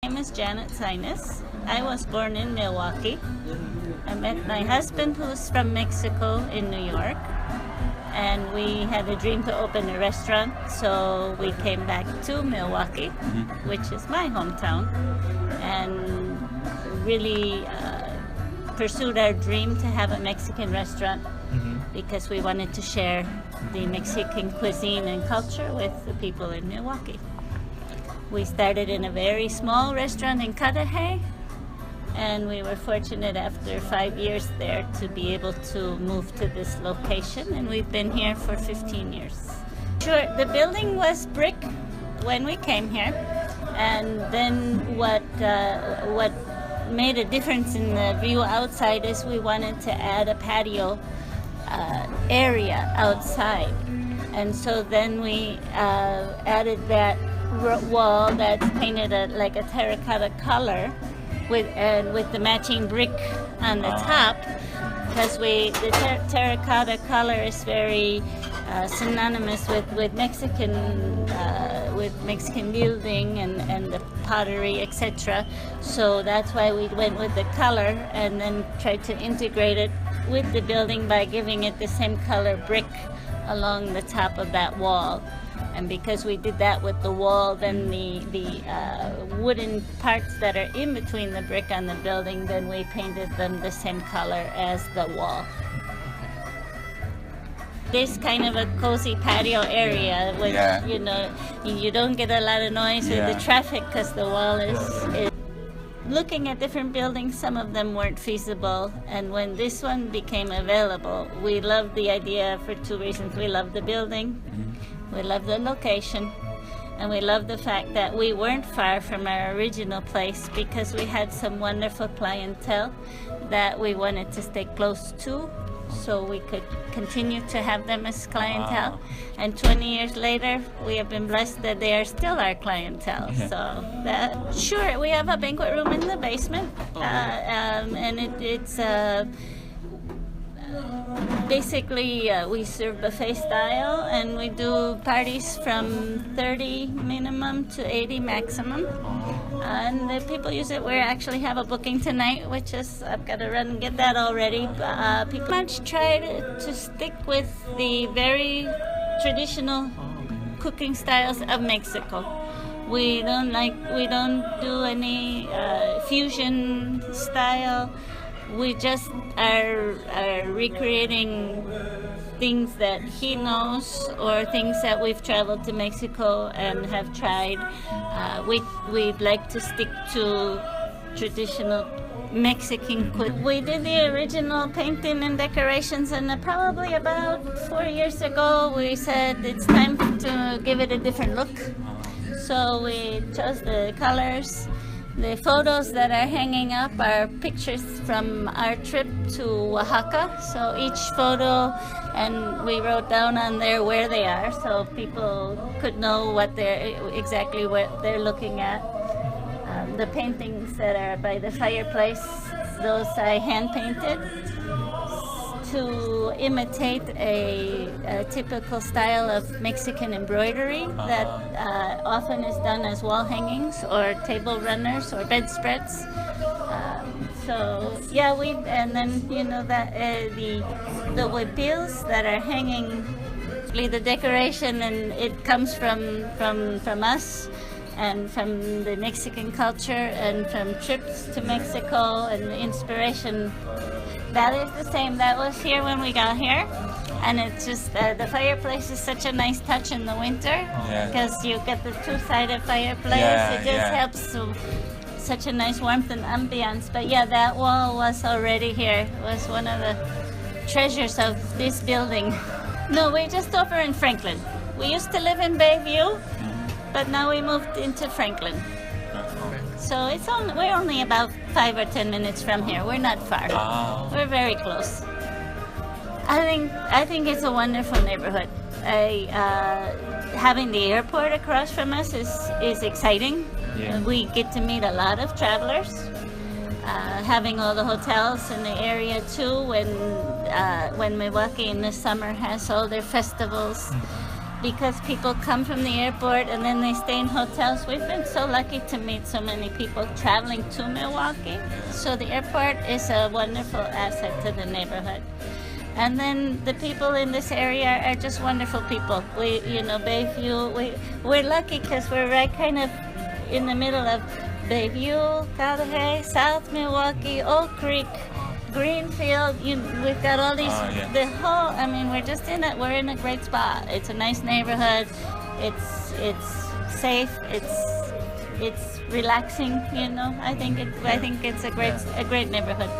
My name is Janet Sinus. I was born in Milwaukee. I met my husband, who's from Mexico, in New York, and we had a dream to open a restaurant, so we came back to Milwaukee, which is my hometown, and really pursued our dream to have a Mexican restaurant because we wanted to share the Mexican cuisine and culture with the people in Milwaukee. We started in a very small restaurant in Cudahy, and we were fortunate after 5 years there to be able to move to this location, and we've been here for 15 years. Sure, the building was brick when we came here, and then what made a difference in the view outside is we wanted to add a patio area outside, and so then we added that wall that's painted like a terracotta color with the matching brick on the top, because the terracotta color is very synonymous with Mexican building and the pottery, etc. So that's why we went with the color and then tried to integrate it with the building by giving it the same color brick along the top of that wall. And because we did that with the wall, then the wooden parts that are in between the brick on the building, then we painted them the same color as the wall. This kind of a cozy patio area, which you don't get a lot of noise with the traffic because the wall is. Looking at different buildings, some of them weren't feasible, and when this one became available, we loved the idea for two reasons. We loved the building, we loved the location, and we loved the fact that we weren't far from our original place because we had some wonderful clientele that we wanted to stay close to so we could continue to have them as clientele. Wow. And 20 years later, we have been blessed that they are still our clientele. Sure, we have a banquet room in the basement, and it's basically we serve buffet style, and we do parties from 30 minimum to 80 maximum. And the people use it. We actually have a booking tonight, which is, I've got to run and get that already. People much try to stick with the very traditional cooking styles of Mexico. We don't do any fusion style. We just are recreating things that he knows or things that we've traveled to Mexico and have tried. We'd like to stick to traditional Mexican cooking. We did the original painting and decorations, and probably about 4 years ago we said it's time to give it a different look. So we chose the colors. The photos that are hanging up are pictures from our trip to Oaxaca. So each photo, and we wrote down on there where they are, so people could know what exactly what they're looking at. The paintings that are by the fireplace, those I hand painted to imitate a typical style of Mexican embroidery that often is done as wall hangings or table runners or bedspreads. And then the huipils that are hanging, the decoration, and it comes from us and from the Mexican culture and from trips to Mexico, and the inspiration. That is the same. That was here when we got here, and it's just the fireplace is such a nice touch in the winter because you get the two-sided fireplace. It just helps such a nice warmth and ambiance. But that wall was already here. It was one of the treasures of this building. No, we're just over in Franklin. We used to live in Bayview, but now we moved into Franklin. So we're only about 5 or 10 minutes from here. We're not far. Oh. We're very close. I think it's a wonderful neighborhood. Having the airport across from us is exciting. Yeah. We get to meet a lot of travelers. Having all the hotels in the area too. When Milwaukee in the summer has all their festivals. because people come from the airport and then they stay in hotels. We've been so lucky to meet so many people traveling to Milwaukee. So the airport is a wonderful asset to the neighborhood. And then the people in this area are just wonderful people. We, Bayview, we're lucky because we're right kind of in the middle of Bayview, Cudahy, South Milwaukee, Oak Creek, Greenfield. We've got all these, we're in a great spot. It's a nice neighborhood. It's safe. It's relaxing, I think it's a great neighborhood.